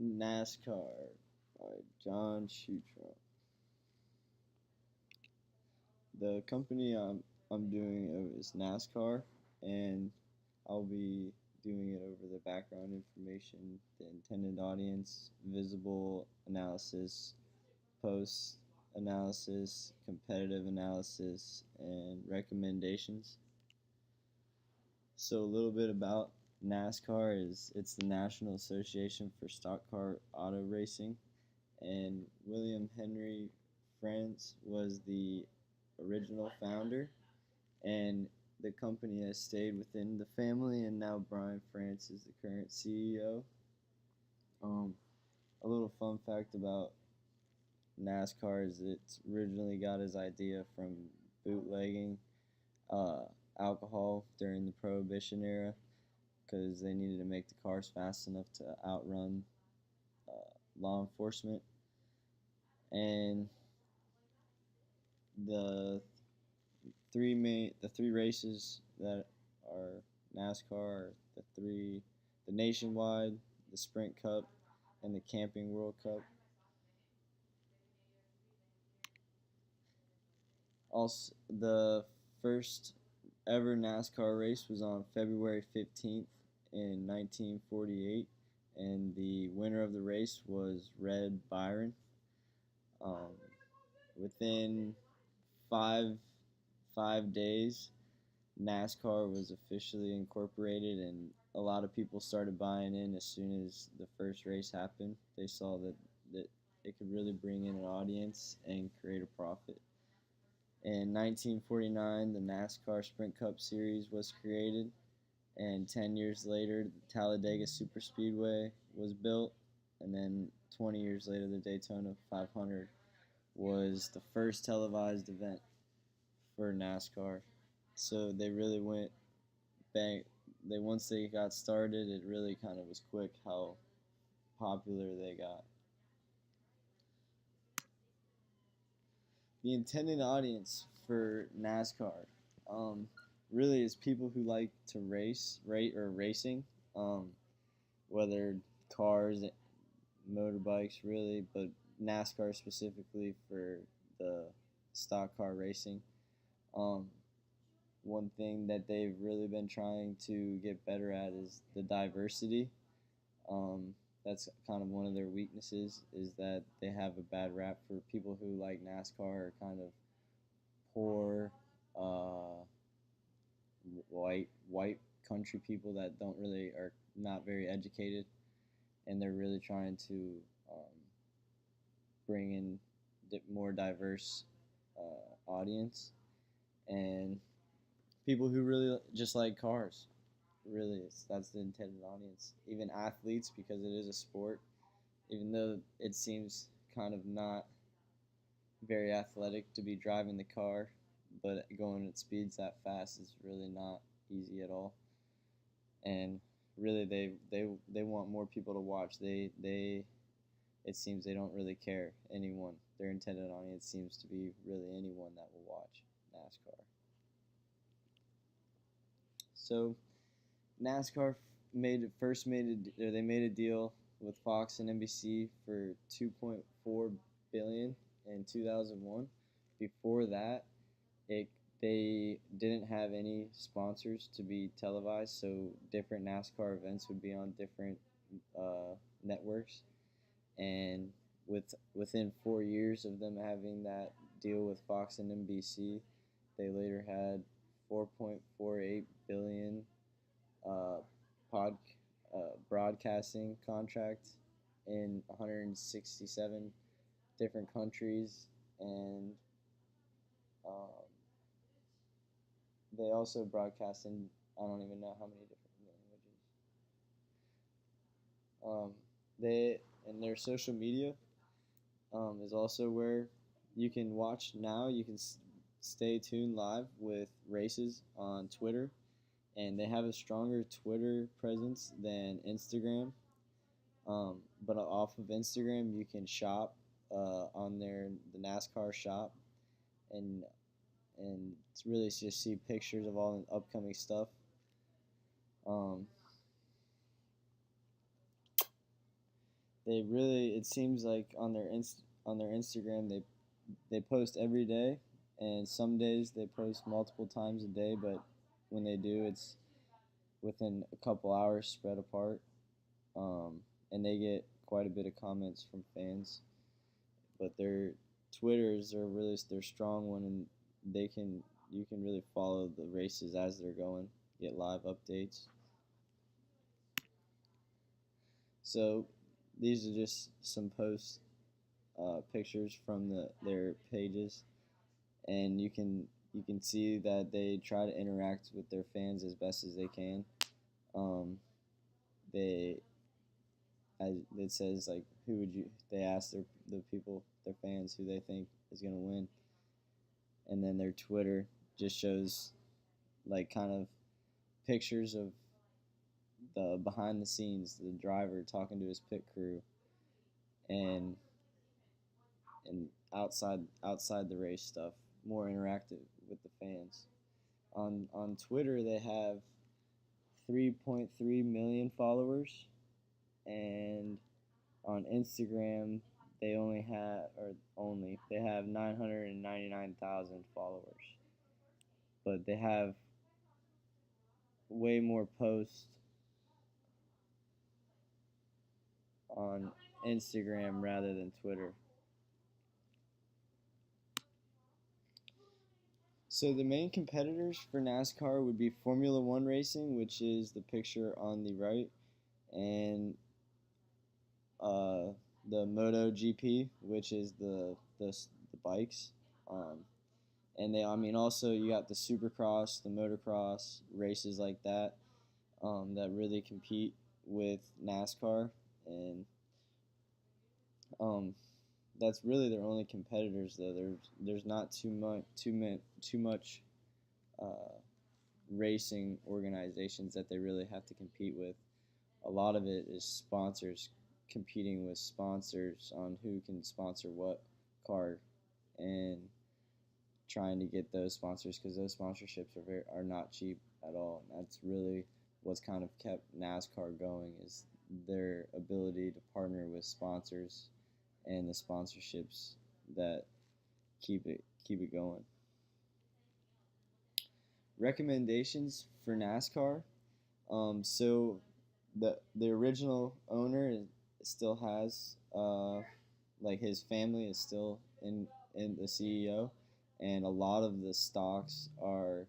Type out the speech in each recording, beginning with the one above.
NasCAR by John Schutron. The company I'm doing is NasCAR, and I'll be doing it over the background information, the intended audience, visible analysis, post analysis, competitive analysis, and recommendations. So a little bit about NasCAR is it's the National Association for Stock Car Auto Racing, and William Henry France was the original founder, and the company has stayed within the family, and now Brian France is the current CEO. Um, a little fun fact about NASCAR is it originally got his idea from bootlegging uh, alcohol during the Prohibition era because they needed to make the cars fast enough to outrun law enforcement. And the the three races that are NASCAR are the Nationwide, the Sprint Cup, and the Camping World Cup. Also, the first ever NASCAR race was on February 15th in 1948, and the winner of the race was Red Byron. Um, within five 5 days, NASCAR was officially incorporated, and a lot of people started buying in as soon as the first race happened. They saw that it could really bring in an audience and create a profit. In 1949, the NASCAR Sprint Cup Series was created, and 10 years later, the Talladega Superspeedway was built, and then 20 years later, the Daytona 500 was the first televised event for NASCAR. So they really went bang. Once they got started, it really kind of was quick how popular they got. The intended audience for NASCAR really is people who like to rate or racing, um, whether cars, motorbikes, really, but NASCAR specifically for the stock car racing. Um, One thing that they've really been trying to get better at is the diversity. Um, that's kind of one of their weaknesses is that they have a bad rap for people who like NASCAR are kind of poor, white country people that don't really are not very educated, and they're really trying to um, bring in more diverse audience and people who really just like cars. Really, that's the intended audience. Even athletes, because it is a sport, even though it seems kind of not very athletic to be driving the car, but going at speeds that fast is really not easy at all. And really, they want more people to watch. They it seems they don't really care anyone. Their intended audience seems to be really anyone that will watch NASCAR. So NASCAR they made a deal with Fox and NBC for 2.4 billion in 2001. Before that, it they didn't have any sponsors to be televised, so different NASCAR events would be on different networks. And within 4 years of them having that deal with Fox and NBC, they later had 4.48 billion uh, pod broadcasting contract in 167 different countries, and um, they also broadcast in I don't even know how many different languages. They and their social media is also where you can watch now. You can stay tuned live with races on Twitter, and they have a stronger Twitter presence than Instagram. But off of Instagram, you can shop on the NASCAR shop, and it's really just see pictures of all the upcoming stuff. Um, they really, it seems like on their Instagram they post every day, and some days they post multiple times a day, but when they do, it's within a couple hours spread apart. And they get quite a bit of comments from fans. But their Twitters are really their strong one, and they can you can really follow the races as they're going, get live updates. So these are just some posts, pictures from their pages, and you can see that they try to interact with their fans as best as they can. Um, they as it says like who would you they ask the people their fans who they think is gonna win, and then their Twitter just shows like kind of pictures of the behind the scenes, the driver talking to his pit crew, and outside the race stuff, more interactive with the fans. On Twitter they have 3.3 million followers, and on Instagram they have 999,000 followers, but they have way more posts on Instagram rather than Twitter. So the main competitors for NASCAR would be Formula One racing, which is the picture on the right, and uh, the MotoGP, which is the bikes. Um, and I mean, also you got the Supercross, the motocross races like that, that really compete with NASCAR, and um, that's really their only competitors. Though there's not too much uh, racing organizations that they really have to compete with. A lot of it is sponsors competing with sponsors on who can sponsor what car, and trying to get those sponsors, because those sponsorships are not cheap at all. And that's really what's kind of kept NASCAR going, is their ability to partner with sponsors and the sponsorships that keep it going. Recommendations for NASCAR. So the original owner still has like his family is still in the CEO, and a lot of the stocks are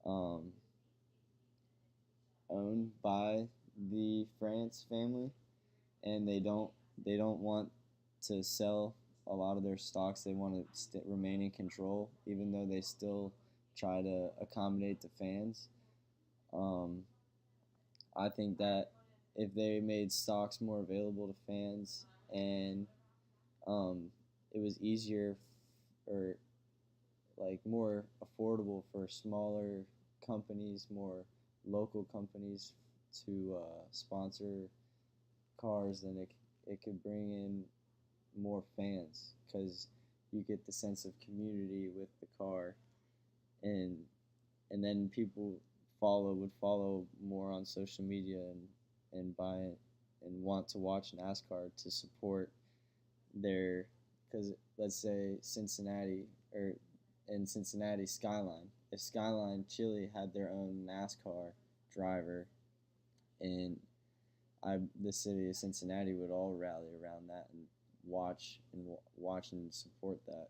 um, owned by the France family, and they don't want to sell a lot of their stocks. They want to remain in control, even though they still try to accommodate the fans. Um, I think that if they made stocks more available to fans, and um, it was easier or like more affordable for smaller companies, more local companies to sponsor cars, then it could bring in more fans, because you get the sense of community with the car, and then people would follow more on social media, and buy it and want to watch NASCAR to support their, because let's say Cincinnati, or in Cincinnati Skyline, if Skyline Chili had their own NASCAR driver, and the city of Cincinnati would all rally around that and watch and support that.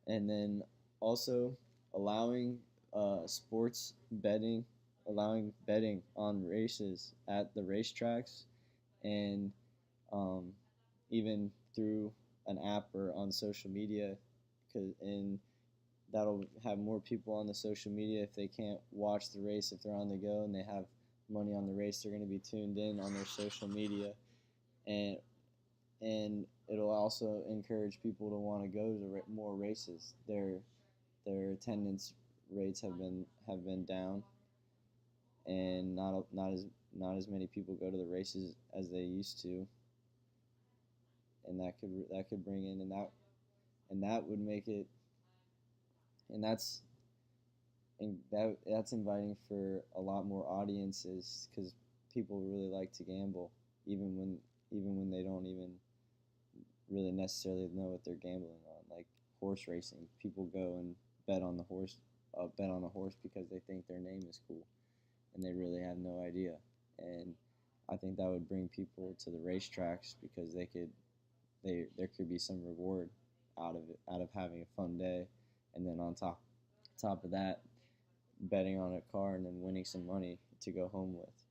And then also allowing sports betting, allowing betting on races at the racetracks, and um, even through an app or on social media, and that'll have more people on the social media. If they can't watch the race, if they're on the go and they have money on the race, they're going to be tuned in on their social media, and it'll also encourage people to want to go to more races. Their attendance rates have been down, and not as many people go to the races as they used to, and that could bring in, and that would make it, and that's inviting for a lot more audiences, because people really like to gamble, even even when they don't even really necessarily know what they're gambling on. Like horse racing, people go and bet on a horse because they think their name is cool, and they really have no idea. And I think that would bring people to the racetracks because there could be some reward out of having a fun day, and then on top of that, betting on a car and then winning some money to go home with.